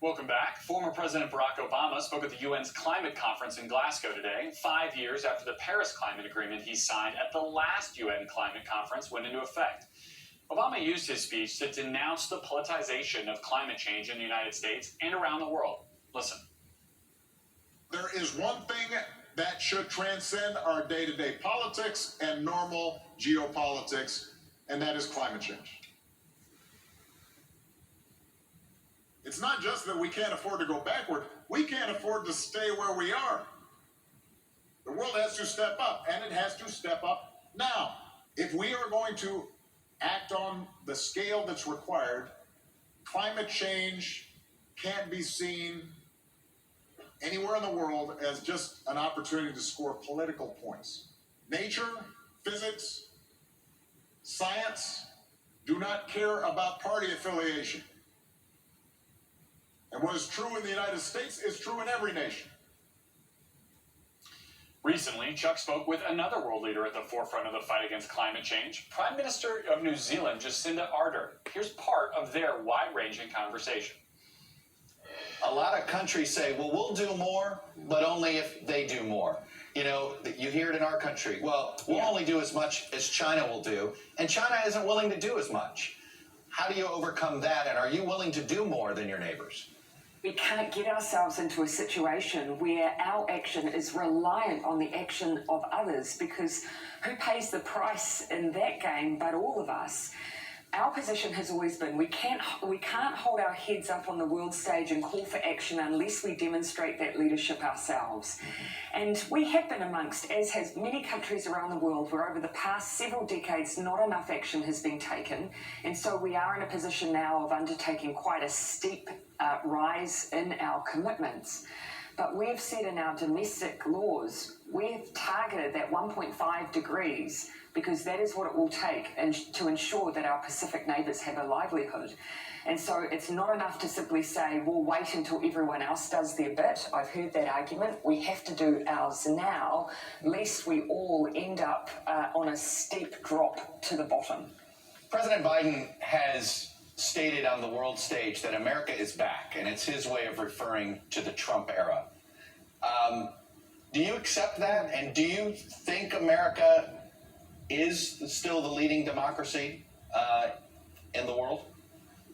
Welcome back. Former President Barack Obama spoke at the UN's climate conference in Glasgow today, 5 years after the Paris Climate Agreement he signed at the last UN climate conference went into effect. Obama used his speech to denounce the politicization of climate change in the United States and around the world. Listen. There is one thing that should transcend our day-to-day politics and normal geopolitics, and that is climate change. It's not just that we can't afford to go backward, we can't afford to stay where we are. The world has to step up, and it has to step up now. If we are going to act on the scale that's required, climate change can't be seen anywhere in the world as just an opportunity to score political points. Nature, physics, science do not care about party affiliation. And what is true in the United States is true in every nation. Recently, Chuck spoke with another world leader at the forefront of the fight against climate change, Prime Minister of New Zealand, Jacinda Ardern. Here's part of their wide-ranging conversation. A lot of countries say, well, we'll do more, but only if they do more. You know, you hear it in our country. Well, we'll only do as much as China will do, and China isn't willing to do as much. How do you overcome that, and are you willing to do more than your neighbors? We can't get ourselves into a situation where our action is reliant on the action of others, because who pays the price in that game but all of us? Our position has always been we can't hold our heads up on the world stage and call for action unless we demonstrate that leadership ourselves. And we have been amongst, as has many countries around the world, where over the past several decades not enough action has been taken. And so we are in a position now of undertaking quite a steep rise in our commitments. But we've said in our domestic laws, we've targeted that 1.5 degrees because that is what it will take to ensure that our Pacific neighbours have a livelihood. And so it's not enough to simply say, we'll wait until everyone else does their bit. I've heard that argument. We have to do ours now, lest we all end up on a steep drop to the bottom. President Biden has stated on the world stage that America is back, and it's his way of referring to the Trump era. Do you accept that? And do you think America is still the leading democracy in the world?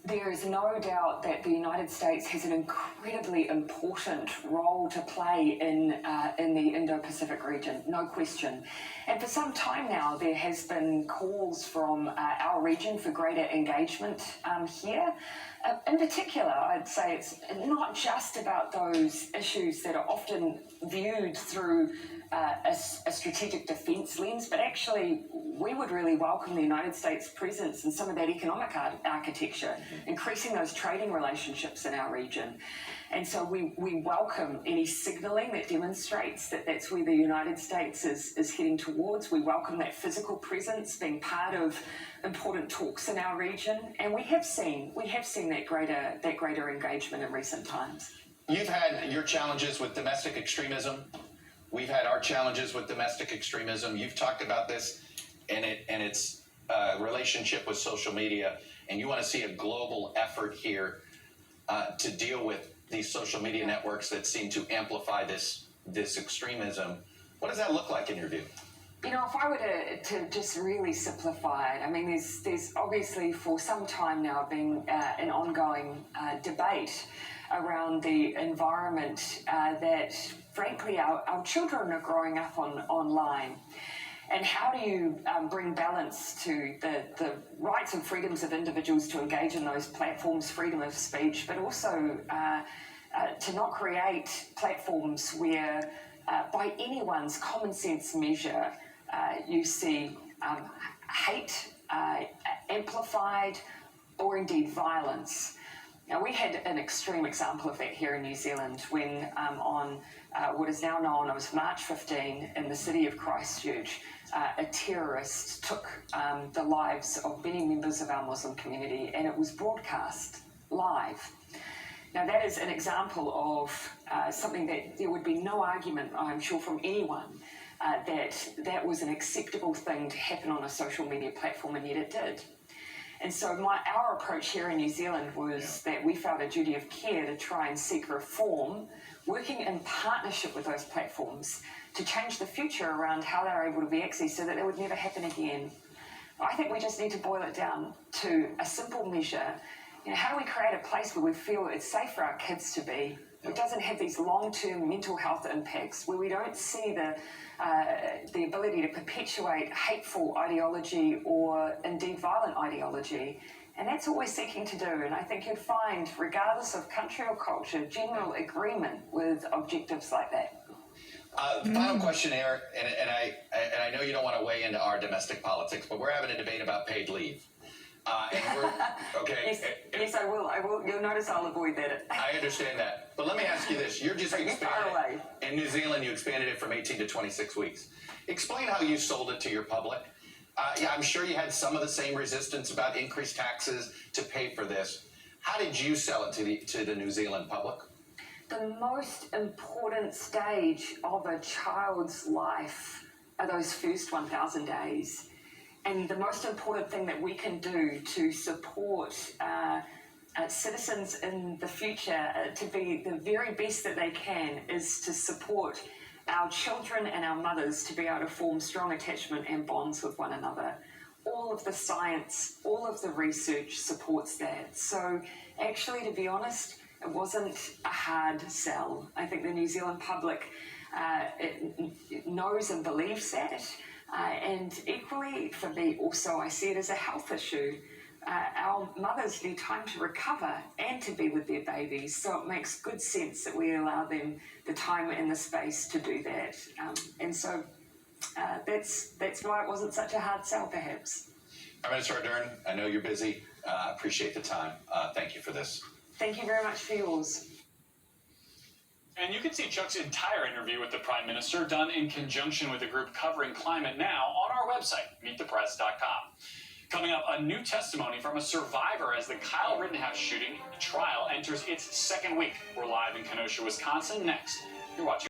There is no doubt that the United States has an incredibly important role to play in the Indo-Pacific region, no question. And for some time now, there has been calls from our region for greater engagement here. In particular, I'd say it's not just about those issues that are often viewed through a strategic defence lens, but actually we would really welcome the United States presence in some of that economic architecture, increasing those trading relationships in our region. And so we welcome any signalling that demonstrates that that's where the United States is heading towards. We welcome that physical presence being part of important talks in our region, and we have seen that greater engagement in recent times. You've had your challenges with domestic extremism. We've had our challenges with domestic extremism. You've talked about this and its relationship with social media, and you want to see a global effort here to deal with these social media networks that seem to amplify this extremism. What does that look like in your view? You know, if I were to just really simplify it, I mean, there's obviously for some time now been an ongoing debate around the environment that, frankly, our children are growing up online. And how do you bring balance to the rights and freedoms of individuals to engage in those platforms, freedom of speech, but also to not create platforms where, by anyone's common sense measure, you see hate amplified or indeed violence. Now, we had an extreme example of that here in New Zealand when on what is now known as March 15 in the city of Christchurch, a terrorist took the lives of many members of our Muslim community, and it was broadcast live. Now, that is an example of something that there would be no argument, I'm sure, from anyone that was an acceptable thing to happen on a social media platform, and yet it did. And so our approach here in New Zealand was that we felt a duty of care to try and seek reform, working in partnership with those platforms to change the future around how they're able to be accessed so that it would never happen again. I think we just need to boil it down to a simple measure. How do we create a place where we feel it's safe for our kids to be? It doesn't have these long-term mental health impacts, where we don't see the ability to perpetuate hateful ideology or indeed violent ideology. And that's what we're seeking to do. And I think you'd find, regardless of country or culture, general agreement with objectives like that. Final question here, and I know you don't want to weigh into our domestic politics, but we're having a debate about paid leave. And we're, okay. Yes, I will. You'll notice I'll avoid that. I understand that. But let me ask you this. You're just expanded. In New Zealand, you expanded it from 18 to 26 weeks. Explain how you sold it to your public. I'm sure you had some of the same resistance about increased taxes to pay for this. How did you sell it to the New Zealand public? The most important stage of a child's life are those first 1,000 days. And the most important thing that we can do to support citizens in the future to be the very best that they can is to support our children and our mothers to be able to form strong attachment and bonds with one another. All of the science, all of the research supports that. So actually, to be honest, it wasn't a hard sell. I think the New Zealand public it knows and believes that. And equally, for me also, I see it as a health issue. Our mothers need time to recover and to be with their babies, so it makes good sense that we allow them the time and the space to do that. And so that's why it wasn't such a hard sell, perhaps. Minister Ardern, I know you're busy. Appreciate the time. Thank you for this. Thank you very much for yours. And you can see Chuck's entire interview with the Prime Minister done in conjunction with a group covering climate now on our website, meetthepress.com. Coming up, a new testimony from a survivor as the Kyle Rittenhouse shooting trial enters its second week. We're live in Kenosha, Wisconsin next. You're watching